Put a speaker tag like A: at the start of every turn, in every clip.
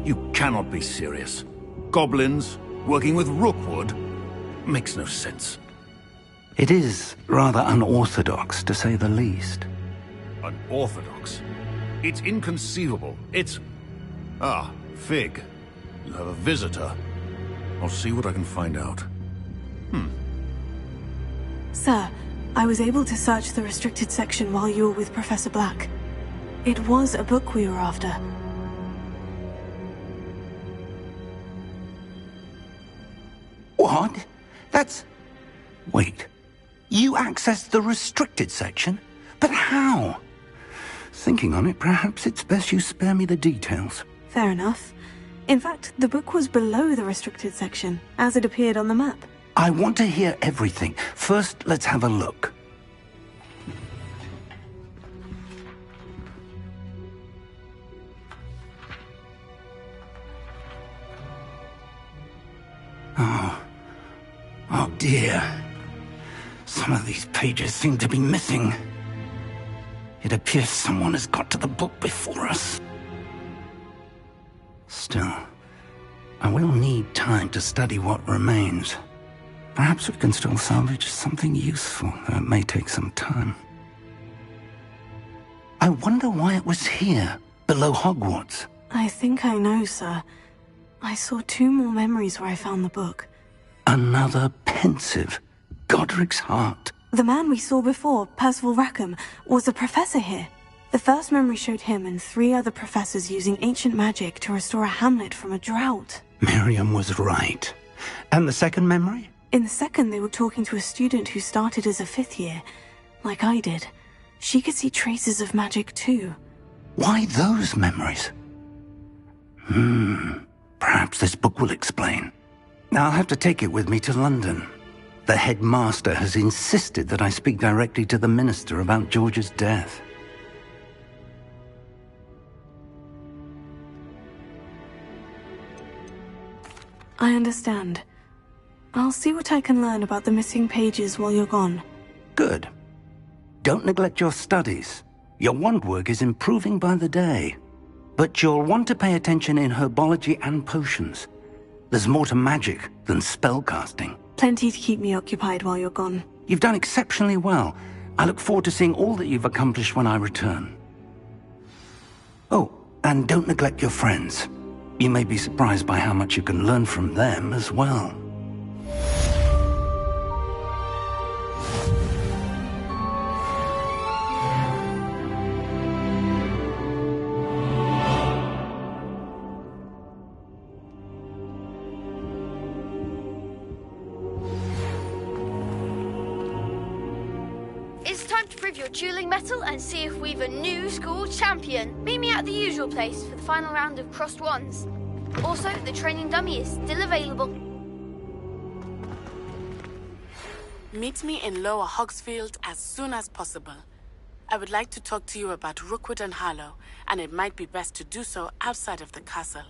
A: You cannot be serious. Goblins working with Rookwood? Makes no sense.
B: It is rather unorthodox, to say the least.
A: Unorthodox? It's inconceivable. It's... Ah, Fig. You have a visitor. I'll see what I can find out.
C: Sir, I was able to search the restricted section while you were with Professor Black. It was a book we were after.
B: What? That's... Wait. You accessed the restricted section? But how? Thinking on it, perhaps it's best you spare me the details.
C: Fair enough. In fact, the book was below the restricted section, as it appeared on the map.
B: I want to hear everything. First, let's have a look. Oh dear. Some of these pages seem to be missing. It appears someone has got to the book before us. Still, I will need time to study what remains. Perhaps we can still salvage something useful, though it may take some time. I wonder why it was here, below Hogwarts.
C: I think I know, sir. I saw 2 more memories where I found the book.
B: Another pensive. Godric's heart.
C: The man we saw before, Percival Rackham, was a professor here. The first memory showed him and 3 other professors using ancient magic to restore a hamlet from a drought.
B: Miriam was right. And the second memory?
C: In the second, they were talking to a student who started as a 5th year, like I did. She could see traces of magic too.
B: Why those memories? Perhaps this book will explain. I'll have to take it with me to London. The headmaster has insisted that I speak directly to the minister about George's death.
C: I understand. I'll see what I can learn about the missing pages while you're gone.
B: Good. Don't neglect your studies. Your wand work is improving by the day. But you'll want to pay attention in herbology and potions. There's more to magic than spellcasting.
C: Plenty to keep me occupied while you're gone.
B: You've done exceptionally well. I look forward to seeing all that you've accomplished when I return. Oh, and don't neglect your friends. You may be surprised by how much you can learn from them as well.
D: It's time to prove your dueling mettle and see if we've a new school champion. Meet me at the usual place for the final round of crossed wands. Also, the training dummy is still available.
E: Meet me in Lower Hogsfield as soon as possible. I would like to talk to you about Rookwood and Harlow, and it might be best to do so outside of the castle.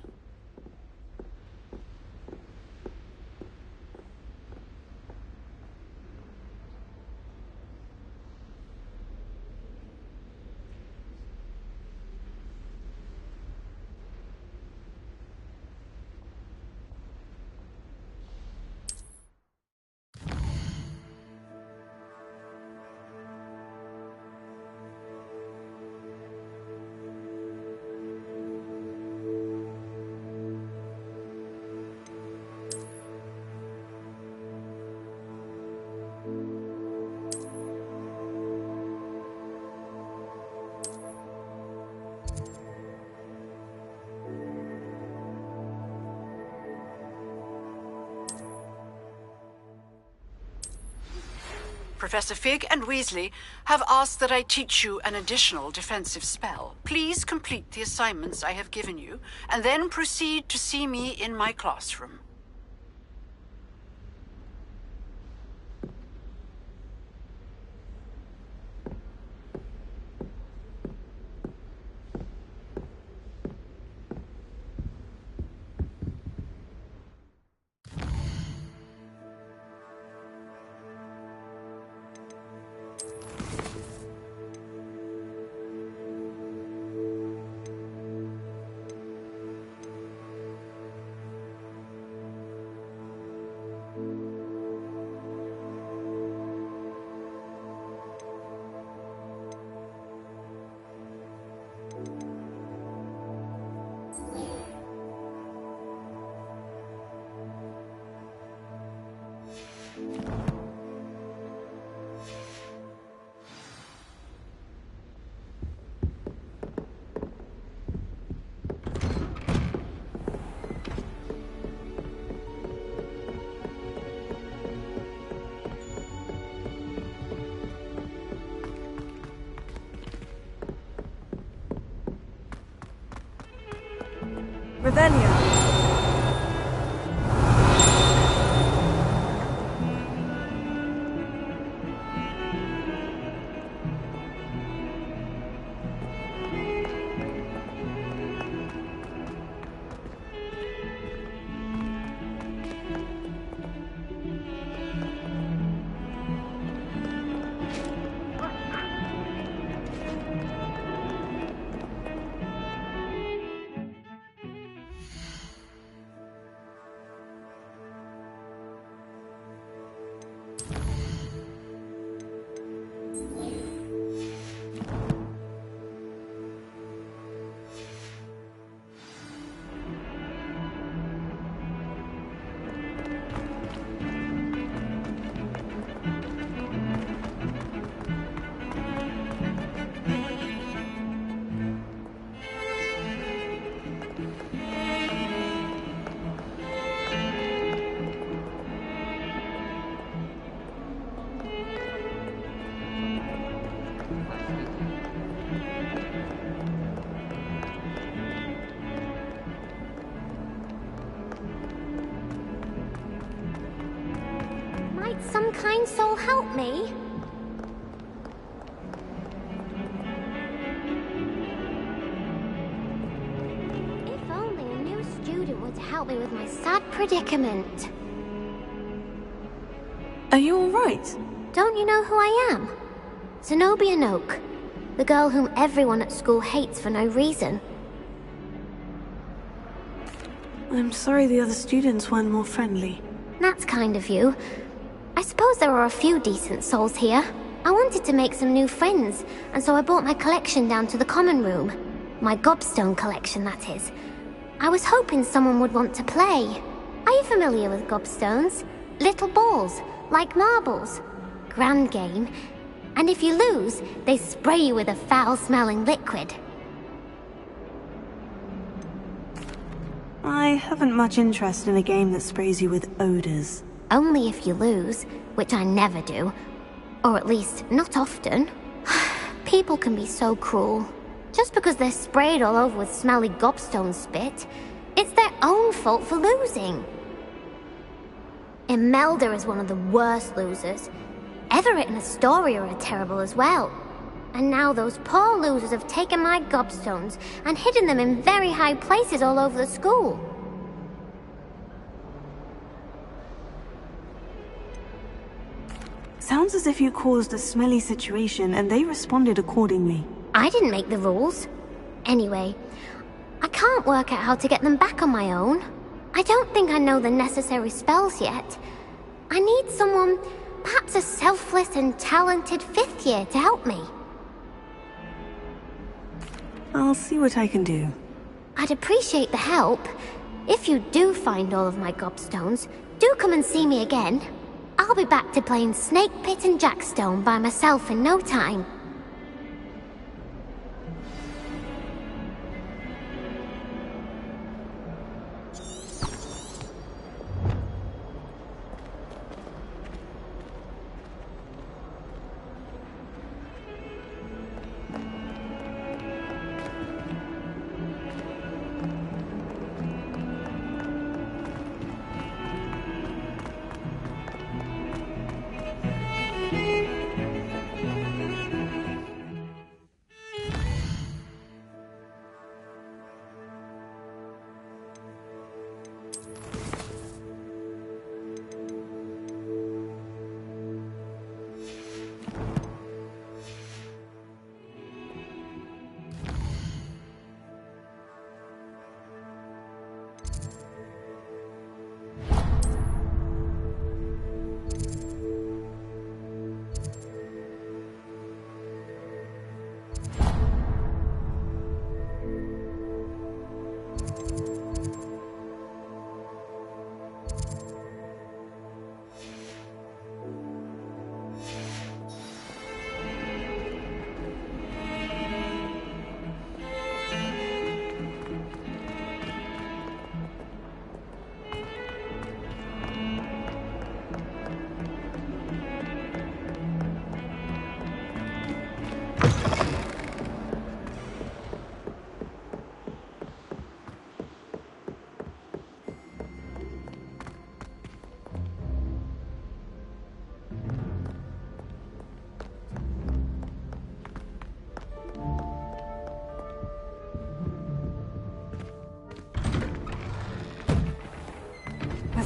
F: Professor Fig and Weasley have asked that I teach you an additional defensive spell. Please complete the assignments I have given you, and then proceed to see me in my classroom.
C: Revelio.
G: Might some kind soul help me? If only a new student were to help me with my sad predicament.
C: Are you alright?
G: Don't you know who I am? Zenobia Noak, the girl whom everyone at school hates for no reason.
C: I'm sorry the other students weren't more friendly.
G: That's kind of you. I suppose there are a few decent souls here. I wanted to make some new friends, and so I brought my collection down to the common room. My gobstone collection, that is. I was hoping someone would want to play. Are you familiar with gobstones? Little balls, like marbles. Grand game. And if you lose, they spray you with a foul-smelling liquid.
C: I haven't much interest in a game that sprays you with odors.
G: Only if you lose, which I never do. Or at least, not often. People can be so cruel. Just because they're sprayed all over with smelly gobstone spit, it's their own fault for losing. Imelda is one of the worst losers. Everett and Astoria are terrible as well. And now those poor losers have taken my gobstones and hidden them in very high places all over the school.
C: Sounds as if you caused a smelly situation and they responded accordingly.
G: I didn't make the rules. Anyway, I can't work out how to get them back on my own. I don't think I know the necessary spells yet. I need someone, perhaps a selfless and talented 5th year to help me.
C: I'll see what I can do.
G: I'd appreciate the help. If you do find all of my gobstones, do come and see me again. I'll be back to playing Snake Pit and Jackstone by myself in no time.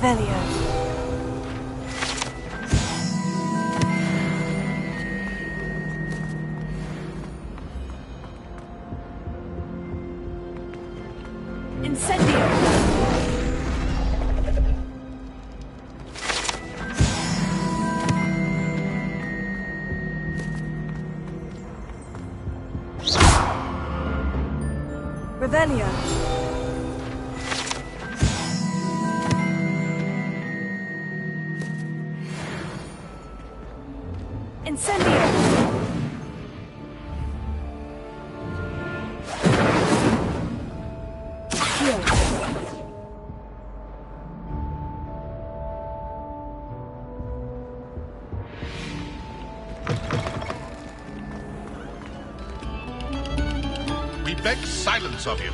C: Revelio. Incendio. Revelio. Incendio.
A: We beg silence of you.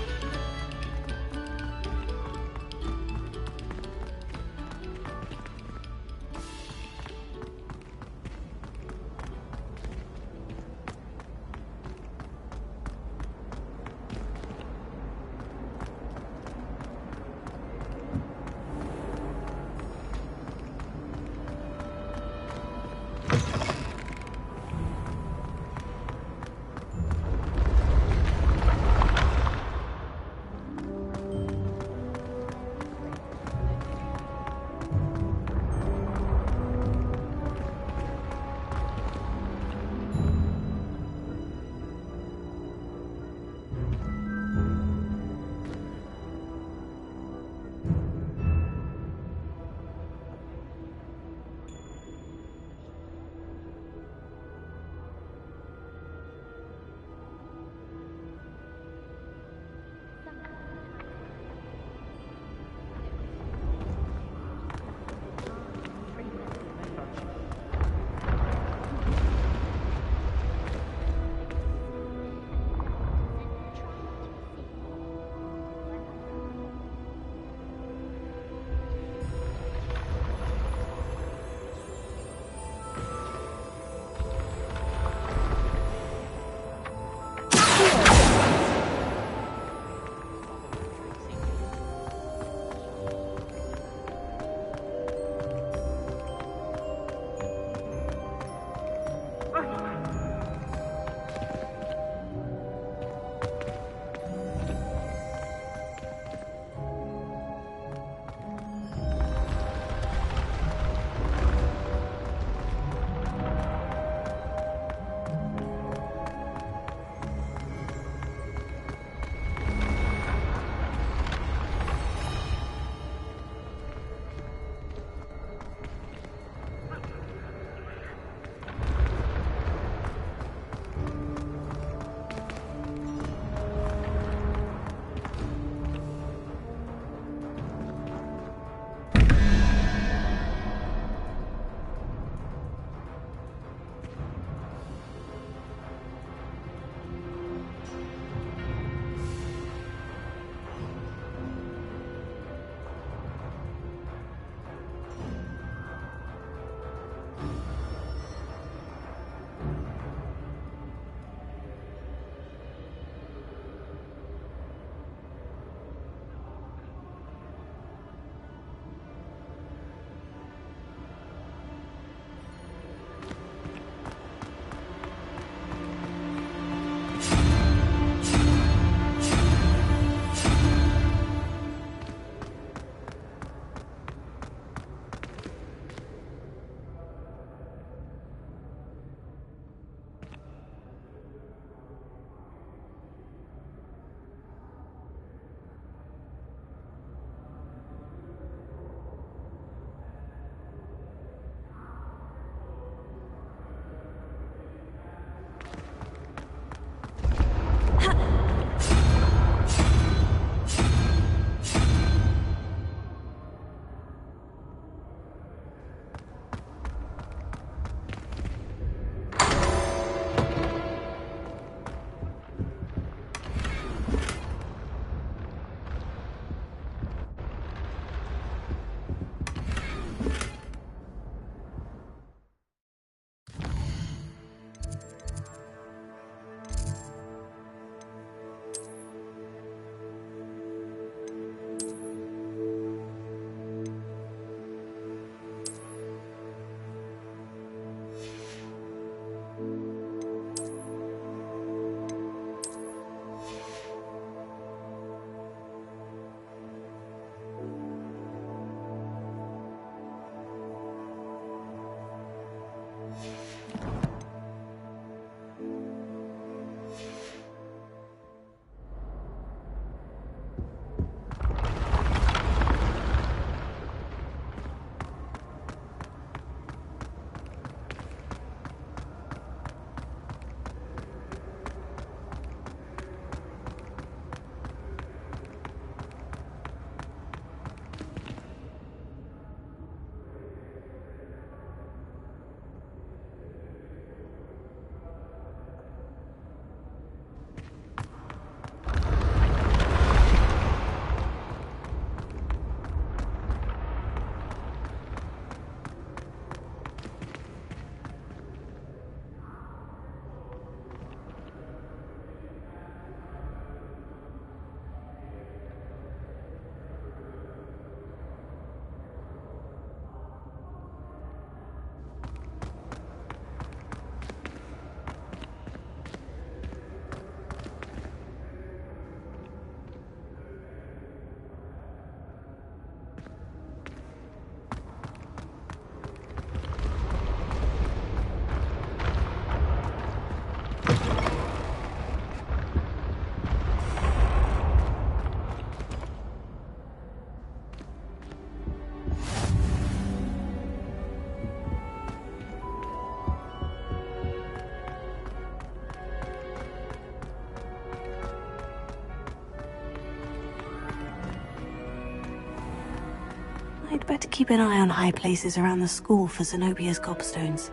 C: I'd better keep an eye on high places around the school for Zenobia's gobstones.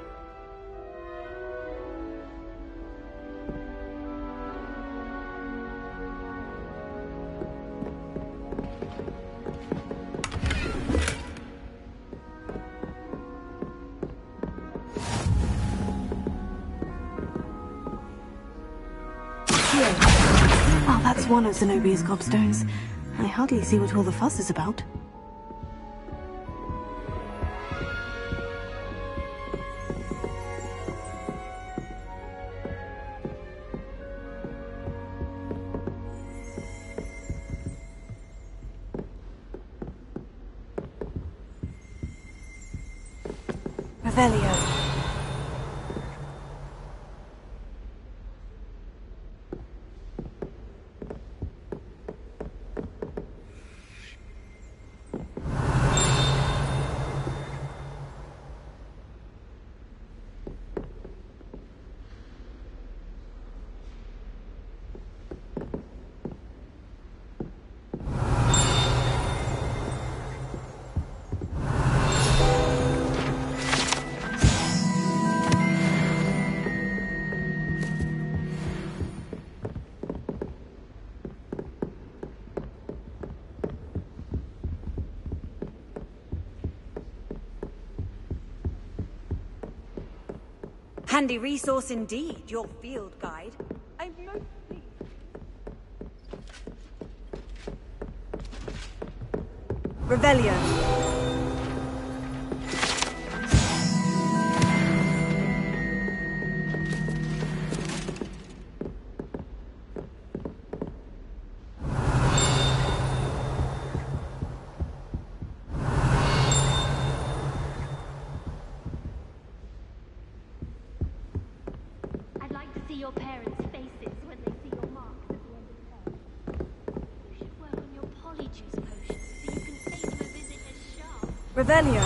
C: Oh, that's one of Zenobia's gobstones. I hardly see what all the fuss is about. Revelio.
H: Handy resource indeed, your field guide. I'm most pleased. Revelio.
G: Your parents' faces when they see your marks at the end of term. You should work on your polyjuice potions so you can pay them a visit as sharp.
H: Revelio.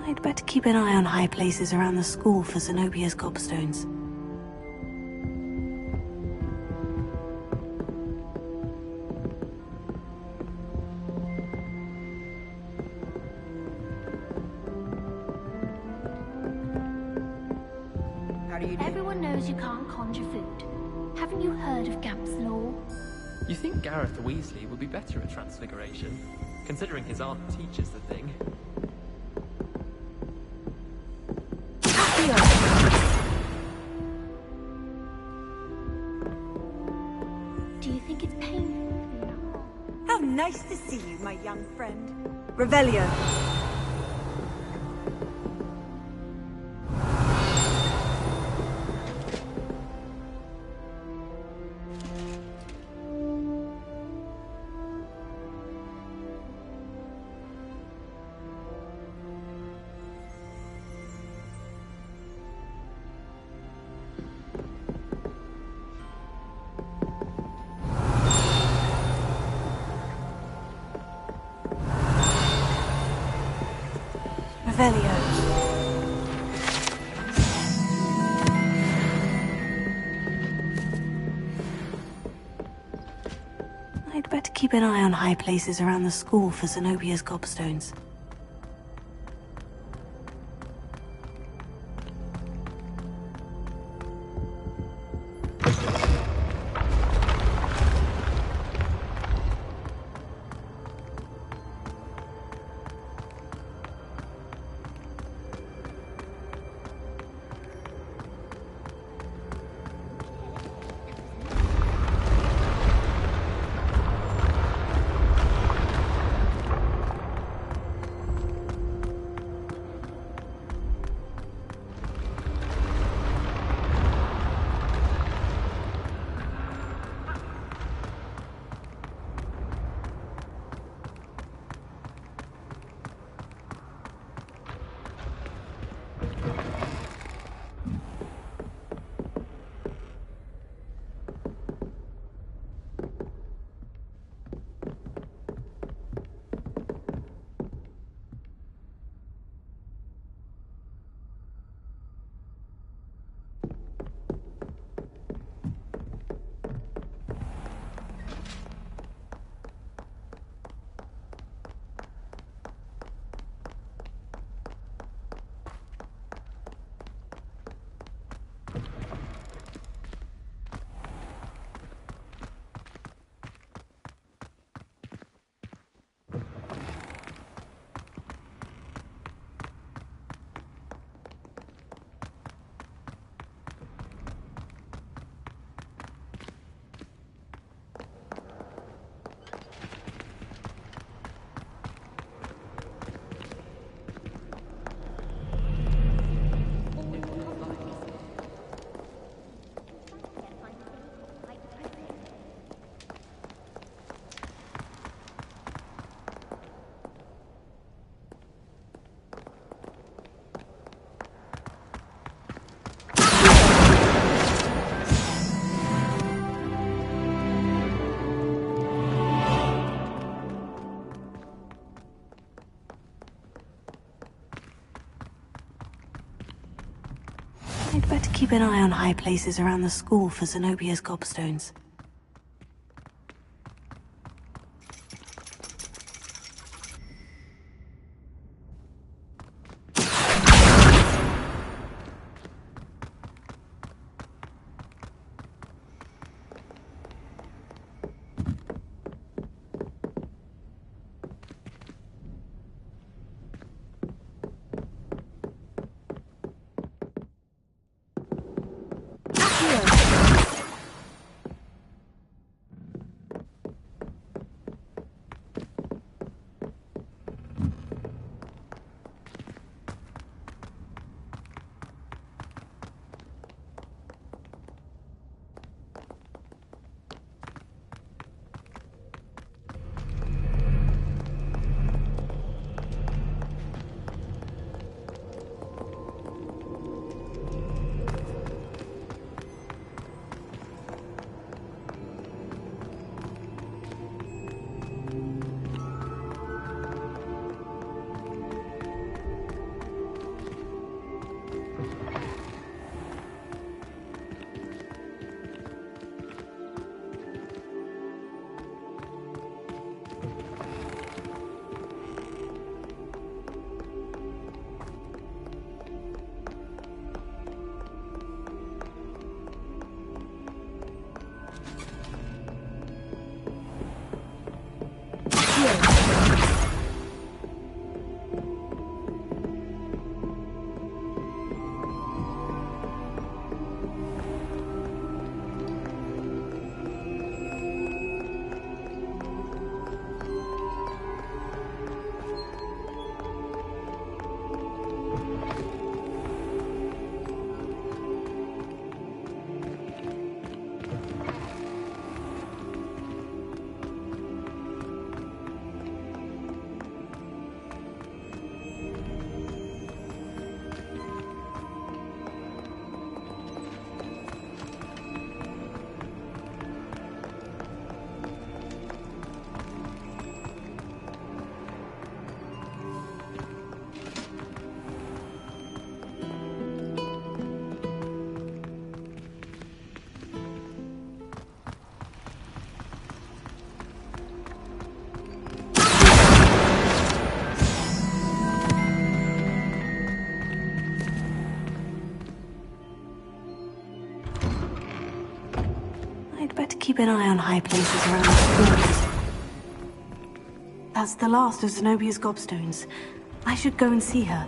C: I'd better keep an eye on high places around the school for Zenobia's gobstones.
G: Everyone knows you can't conjure food. Haven't you heard of Gamp's Law?
I: You think Gareth Weasley would be better at transfiguration, considering his aunt teaches the thing?
G: Do you think it's painful?
H: How nice to see you, my young friend. Revelio.
C: Revelio. I'd better keep an eye on high places around the school for Zenobia's gobstones. I'd better keep an eye on high places around the school for Zenobia's gobstones. keep an eye on high places around the schools. That's the last of Zenobia's gobstones. I should go and see her.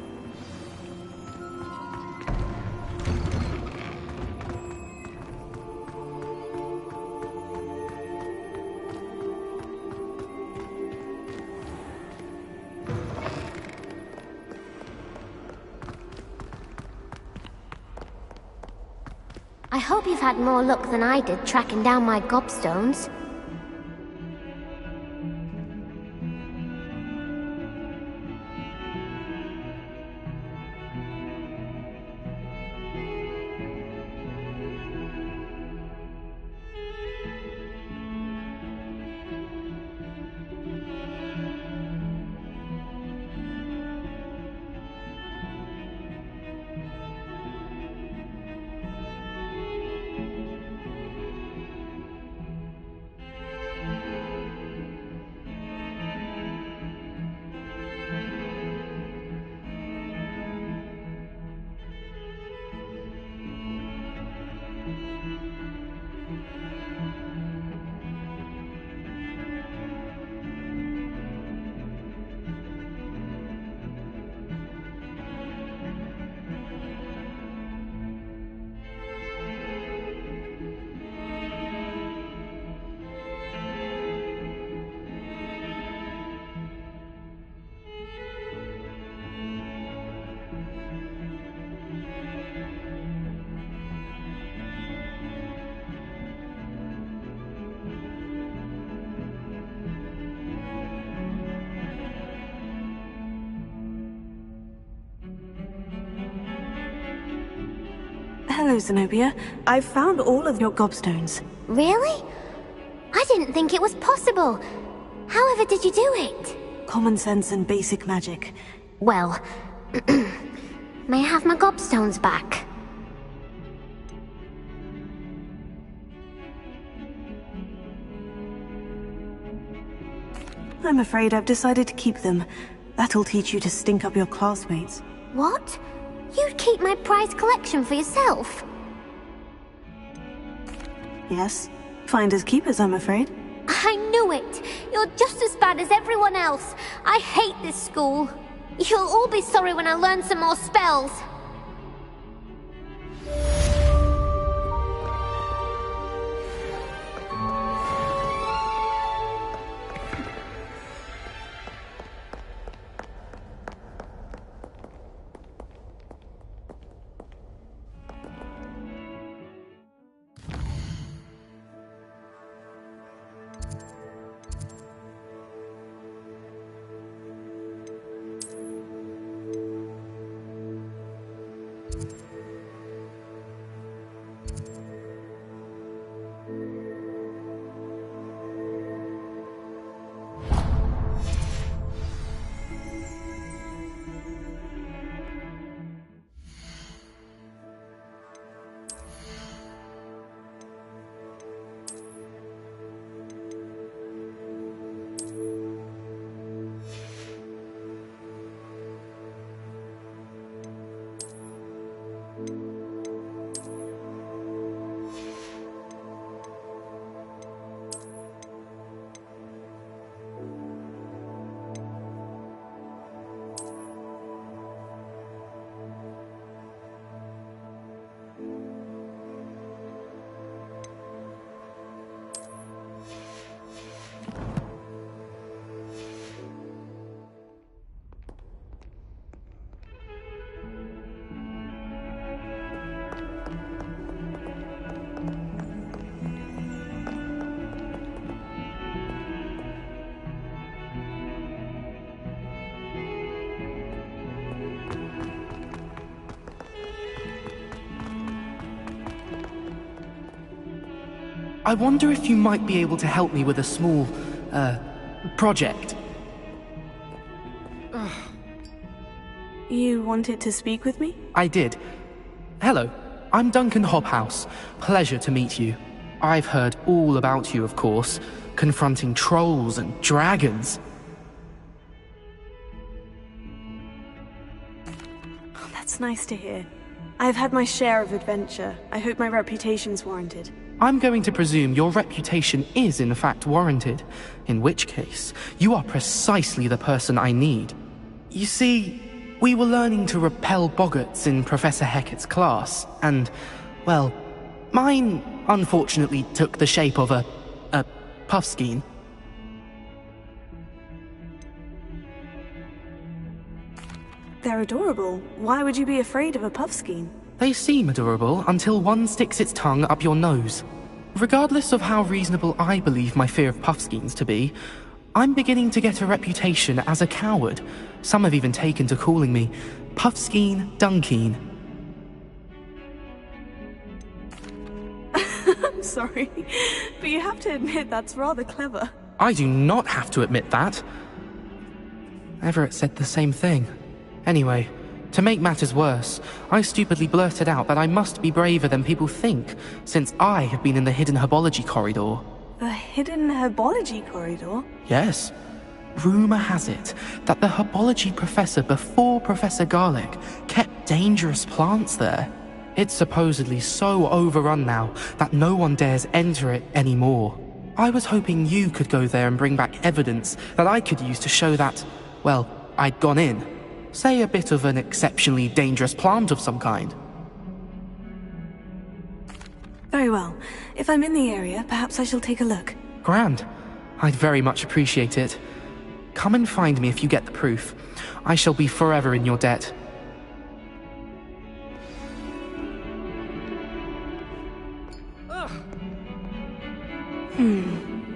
G: I hope you've had more luck than I did tracking down my gobstones.
C: Hello, Zenobia. I've found all of your gobstones.
G: Really? I didn't think it was possible. However did you do it?
C: Common sense and basic magic.
G: Well, may I have my gobstones back?
C: I'm afraid I've decided to keep them. That'll teach you to stink up your classmates.
G: What? You'd keep my prized collection for yourself?
C: Yes. Finders keepers, I'm afraid.
G: I knew it! You're just as bad as everyone else. I hate this school. You'll all be sorry when I learn some more spells.
J: I wonder if you might be able to help me with a small, project.
C: You wanted to speak with me?
J: I did. Hello, I'm Duncan Hobhouse. Pleasure to meet you. I've heard all about you, of course, confronting trolls and dragons.
C: Oh, that's nice to hear. I've had my share of adventure. I hope my reputation's warranted.
J: I'm going to presume your reputation is in fact warranted, in which case, you are precisely the person I need. You see, we were learning to repel boggarts in Professor Hecat's class, and, well, mine unfortunately took the shape of a puffskein.
C: They're adorable. Why would you be afraid of a puffskein?
J: They seem adorable until one sticks its tongue up your nose. Regardless of how reasonable I believe my fear of puffskeins to be, I'm beginning to get a reputation as a coward. Some have even taken to calling me Puffskein Dunkeen.
C: Sorry, but you have to admit that's rather clever.
J: I do not have to admit that. Everett said the same thing. Anyway, to make matters worse, I stupidly blurted out that I must be braver than people think, since I have been in the hidden herbology corridor.
C: The hidden herbology corridor?
J: Yes. Rumor has it that the herbology professor before Professor Garlic kept dangerous plants there. It's supposedly so overrun now that no one dares enter it anymore. I was hoping you could go there and bring back evidence that I could use to show that, well, I'd gone in. Say a bit of an exceptionally dangerous plant of some kind.
C: Very well. If I'm in the area, perhaps I shall take a look.
J: Grand. I'd very much appreciate it. Come and find me if you get the proof. I shall be forever in your debt.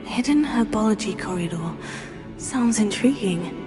C: Hidden herbology corridor. Sounds intriguing.